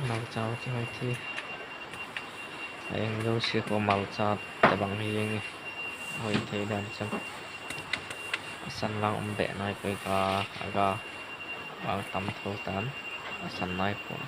màu chào chơi thì anh đâu sẽ có màu chào tại bằng hiên hồi thế đàn chân săn lòng bẻ này với gà vào tầm thâu tán săn này cũng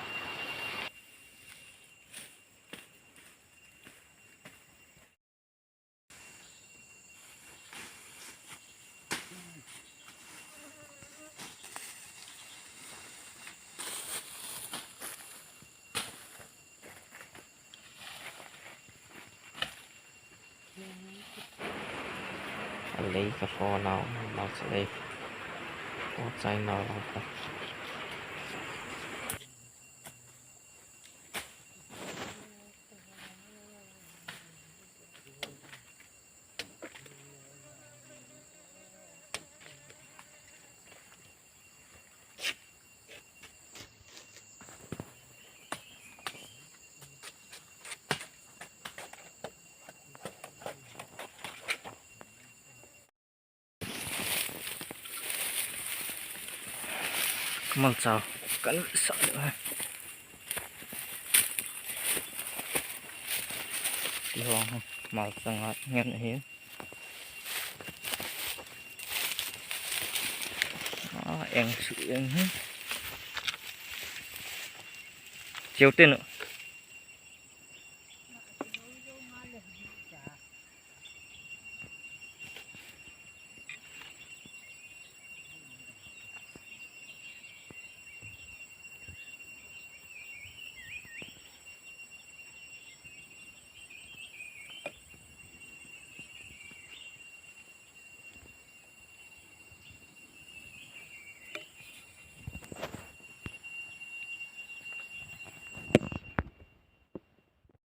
lấy cà phô nào màu sẽ đây có trái nào không màu chào cắn sợ nữa thì hoàng màu sang nghe hiếm đó em sự em chiếu tên nữa